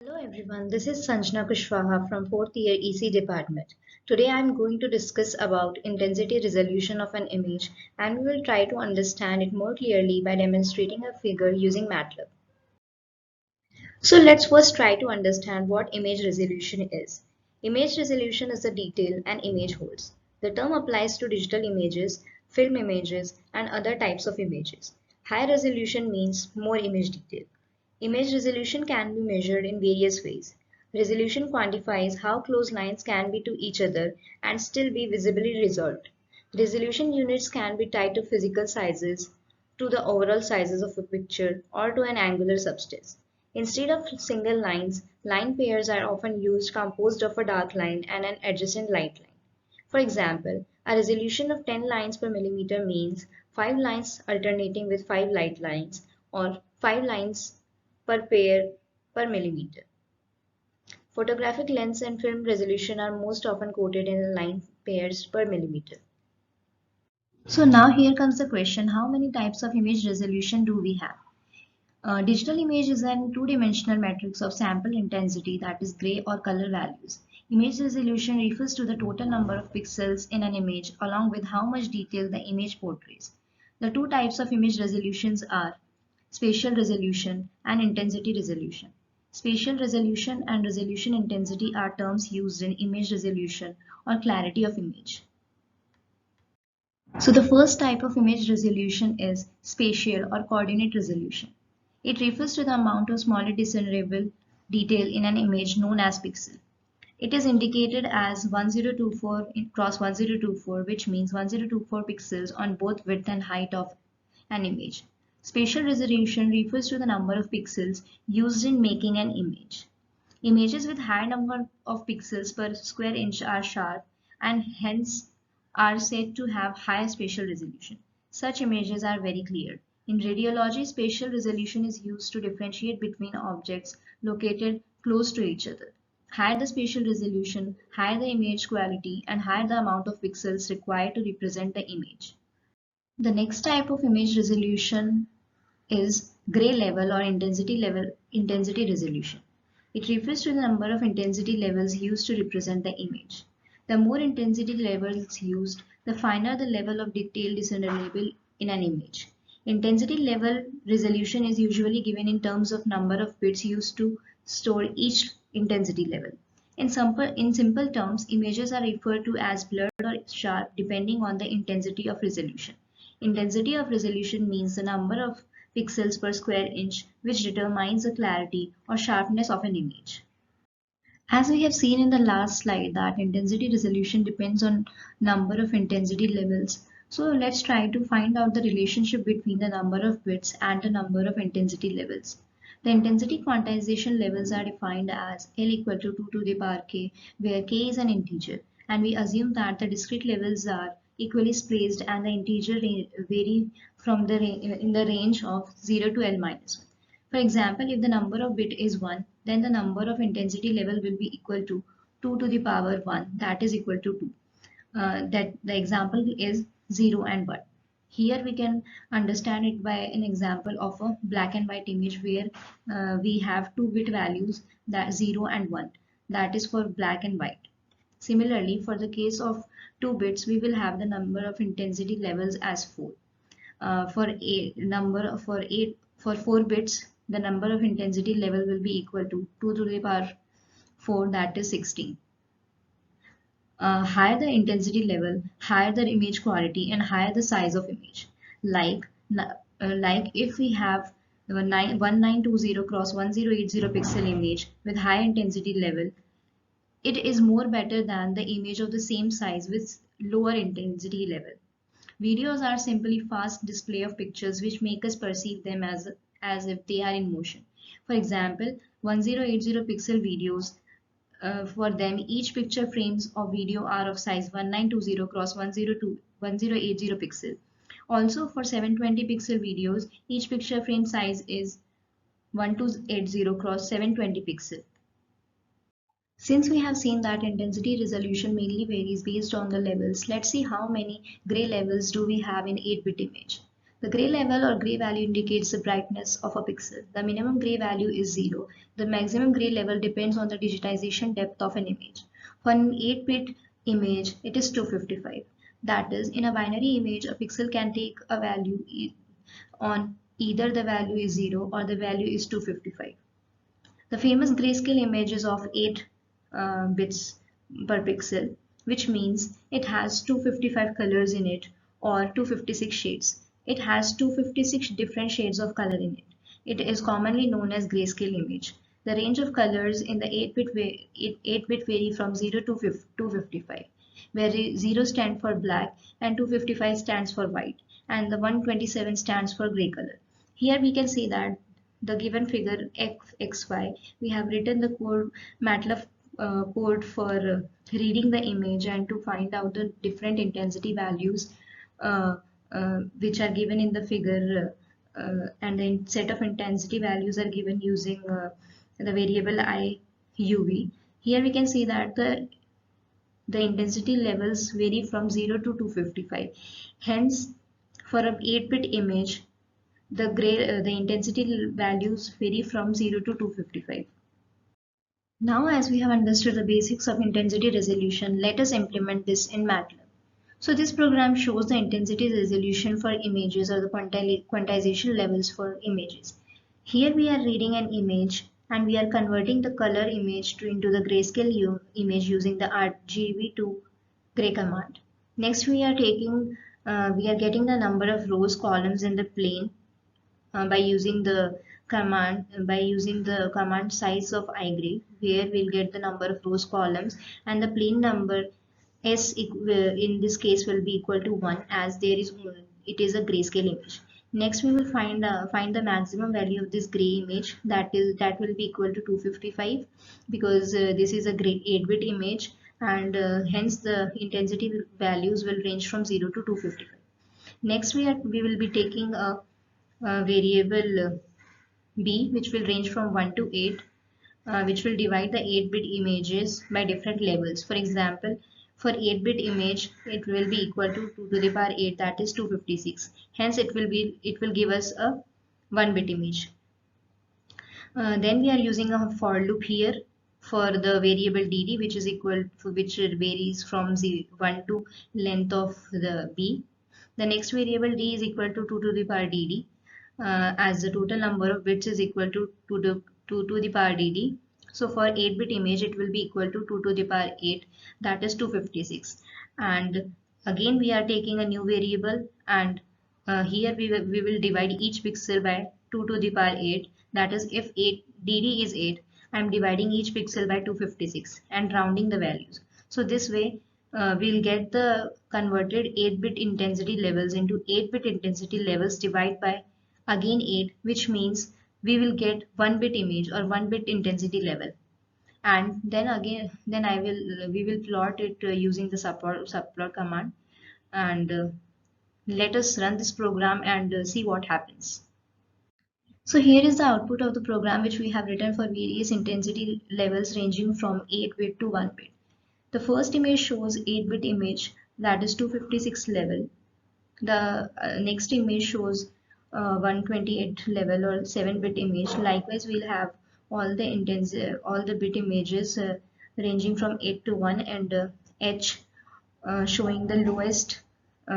Hello everyone, this is Sanjana K from 4th year EC department. Today I am going to discuss about intensity resolution of an image and we will try to understand it more clearly by demonstrating a figure using MATLAB. So let's first try to understand what image resolution is. Image resolution is the detail an image holds. The term applies to digital images, film images and other types of images. High resolution means more image detail. Image resolution can be measured in various ways. Resolution quantifies how close lines can be to each other and still be visibly resolved. Resolution units can be tied to physical sizes, to the overall sizes of a picture, or to an angular substance. Instead of single lines, line pairs are often used composed of a dark line and an adjacent light line. For example, a resolution of 10 lines per millimeter means 5 lines alternating with 5 light lines or 5 lines per pair per millimeter. Photographic lens and film resolution are most often quoted in line pairs per millimeter. So now here comes the question, how many types of image resolution do we have? Digital image is an two-dimensional matrix of sample intensity, that is gray or color values. Image resolution refers to the total number of pixels in an image along with how much detail the image portrays. The two types of image resolutions are spatial resolution and intensity resolution. Spatial resolution and resolution intensity are terms used in image resolution or clarity of image. So the first type of image resolution is spatial or coordinate resolution. It refers to the amount of smallly discernible detail in an image known as pixel. It is indicated as 1024 cross 1024, which means 1024 pixels on both width and height of an image. Spatial resolution refers to the number of pixels used in making an image. Images with high number of pixels per square inch are sharp and hence are said to have high spatial resolution. Such images are very clear. In radiology, spatial resolution is used to differentiate between objects located close to each other. Higher the spatial resolution, higher the image quality, and higher the amount of pixels required to represent the image. The next type of image resolution is gray level or intensity resolution. It refers to the number of intensity levels used to represent the image. The more intensity levels used, the finer the level of detail discernible in an image. Intensity level resolution is usually given in terms of number of bits used to store each intensity level. In simple terms, images are referred to as blurred or sharp depending on the intensity of resolution. Intensity of resolution means the number of pixels per square inch, which determines the clarity or sharpness of an image. As we have seen in the last slide that intensity resolution depends on number of intensity levels. So let's try to find out the relationship between the number of bits and the number of intensity levels. The intensity quantization levels are defined as L equal to 2 to the power k, where k is an integer, and we assume that the discrete levels are equally spaced and the integer vary from in the range of 0 to L minus 1. For example, if the number of bit is 1, then the number of intensity level will be equal to 2 to the power 1, that is equal to 2. That the example is 0 and 1. Here we can understand it by an example of a black and white image where we have two bit values, that 0 and 1, that is for black and white. Similarly, for the case of 2 bits, we will have the number of intensity levels as 4. For 4 bits, the number of intensity level will be equal to 2 to the power 4, that is 16. Higher the intensity level, higher the image quality, and higher the size of image. Like if we have 1920 cross 1080 pixel image with high intensity level, it is more better than the image of the same size with lower intensity level. Videos are simply fast display of pictures which make us perceive them as if they are in motion. For example, 1080 pixel videos, for them each picture frames of video are of size 1920 cross 1080 pixel. Also for 720 pixel videos, each picture frame size is 1280 cross 720 pixel. Since we have seen that intensity resolution mainly varies based on the levels, let's see how many gray levels do we have in 8-bit image. The gray level or gray value indicates the brightness of a pixel. The minimum gray value is 0. The maximum gray level depends on the digitization depth of an image. For an 8-bit image, it is 255. That is, in a binary image, a pixel can take a value on either the value is 0 or the value is 255. The famous grayscale image is of 8 bits per pixel, which means it has 255 colors in it or 256 shades. It has 256 different shades of color in it. It is commonly known as grayscale image. The range of colors in the 8-bit vary from 0 to 255, where 0 stands for black and 255 stands for white, and the 127 stands for gray color. Here we can see that the given figure xy, we have written the code matlab code for reading the image and to find out the different intensity values uh, which are given in the figure, and the set of intensity values are given using the variable I uv. Here we can see that the intensity levels vary from 0 to 255. Hence, for an 8-bit image, the intensity values vary from 0 to 255. Now, as we have understood the basics of intensity resolution, let us implement this in MATLAB. So this program shows the intensity resolution for images or the quantization levels for images. Here we are reading an image and we are converting the color image into the grayscale image using the RGB to gray command. Next we are getting the number of rows columns in the plane by using the command size of igray, where we'll get the number of rows columns, and the plane number in this case will be equal to 1, as it is a grayscale image. Next we will find the maximum value of this gray image, that will be equal to 255, because this is a gray 8-bit image, and hence the intensity values will range from 0 to 255. Next we will be taking a variable b, which will range from 1 to 8, which will divide the 8-bit images by different levels. For example, for 8-bit image, it will be equal to 2 to the power 8, that is 256. Hence, it will give us a 1-bit image. Then we are using a for loop here for the variable dd, which varies from 1 to length of the b. The next variable d is equal to 2 to the power dd, as the total number of bits is equal to 2 to the power dd. So for 8-bit image, it will be equal to 2 to the power 8, that is 256. And again we are taking a new variable, and here we will divide each pixel by 2 to the power 8, that is, if 8 dd is 8, I am dividing each pixel by 256 and rounding the values. So this way we'll get the converted 8-bit intensity levels into 8-bit intensity levels divided by again 8, which means we will get 1-bit image or 1-bit intensity level. And then again we will plot it using the subplot command, and let us run this program and see what happens. So here is the output of the program, which we have written for various intensity levels ranging from 8-bit to 1-bit. The first image shows 8-bit image, that is 256 level. The next image shows 128 level or 7-bit image. Likewise, we'll have all the bit images ranging from 8 to 1, and H showing the lowest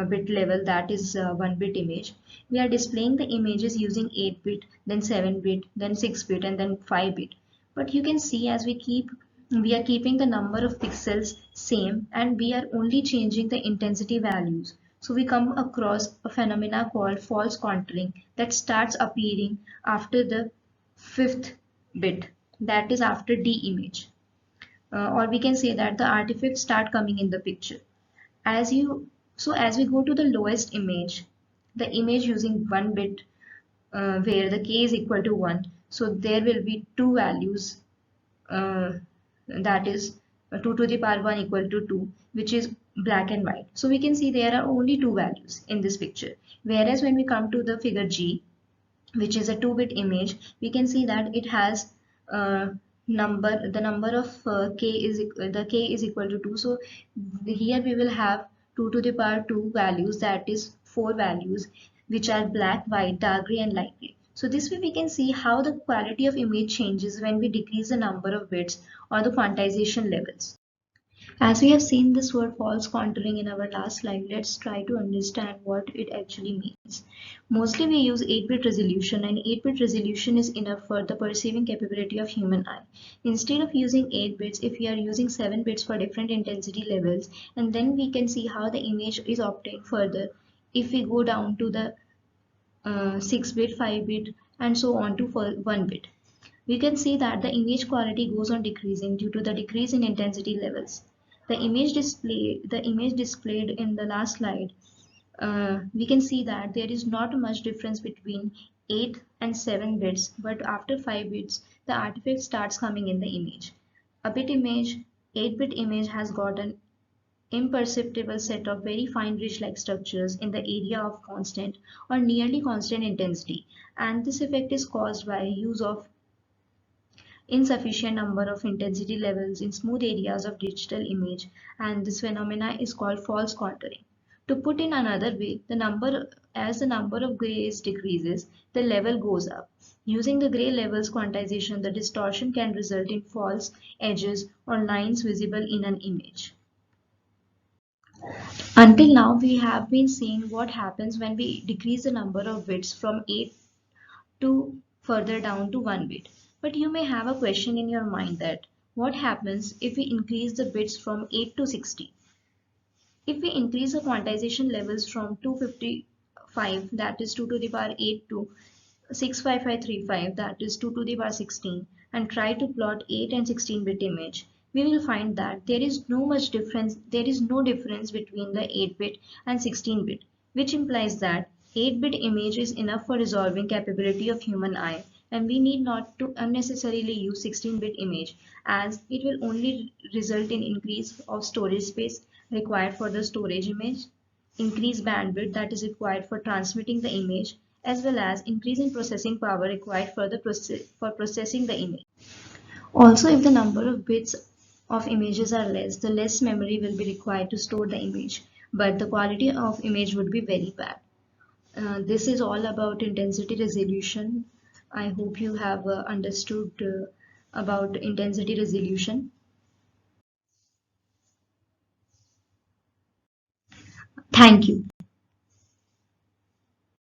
bit level, that is 1-bit image. We are displaying the images using 8-bit, then 7-bit, then 6-bit, and then 5-bit. But you can see, as we are keeping the number of pixels same, and we are only changing the intensity values. So we come across a phenomena called false contouring that starts appearing after the 5th bit, that is after D image. Or we can say that the artifacts start coming in the picture. As we go to the lowest image, the image using 1-bit, where the k is equal to 1, so there will be two values, uh, that is 2 to the power 1 equal to 2, which is black and white. So we can see there are only two values in this picture. Whereas when we come to the figure G, which is a 2-bit image, we can see that it has the number of the k is equal to 2. So here we will have 2 to the power 2 values, that is 4 values. which are black, white, dark gray, and light gray. So this way we can see how the quality of image changes when we decrease the number of bits or the quantization levels. As we have seen this word false contouring in our last slide, let's try to understand what it actually means. Mostly we use 8-bit resolution, and 8-bit resolution is enough for the perceiving capability of human eye. Instead of using 8 bits, if we are using 7 bits for different intensity levels, and then we can see how the image is obtained further if we go down to the 6-bit, 5-bit, and so on to 1 bit. We can see that the image quality goes on decreasing due to the decrease in intensity levels. The image displayed in the last slide, we can see that there is not much difference between 8 and 7 bits, but after 5 bits, the artifact starts coming in the image. A bit image, 8-bit image has got an imperceptible set of very fine ridge-like structures in the area of constant or nearly constant intensity, and this effect is caused by use of insufficient number of intensity levels in smooth areas of digital image, and this phenomena is called false contouring. To put in another way, as the number of grays decreases, the level goes up. Using the gray levels quantization, the distortion can result in false edges or lines visible in an image. Until now, we have been seeing what happens when we decrease the number of bits from 8 to further down to 1 bit. But you may have a question in your mind that what happens if we increase the bits from 8 to 60? If we increase the quantization levels from 255, that is 2 to the power 8, to 65535, that is 2 to the power 16, and try to plot 8 and 16-bit image, we will find that there is no difference between the 8-bit and 16-bit, which implies that 8-bit image is enough for resolving capability of human eye, and we need not to unnecessarily use 16-bit image, as it will only result in increase of storage space required for the storage image, increased bandwidth that is required for transmitting the image, as well as increase in processing power required for processing the image. Also, if the number of bits of images are less, the less memory will be required to store the image, but the quality of image would be very bad. This is all about intensity resolution. I hope you have understood about intensity resolution. Thank you.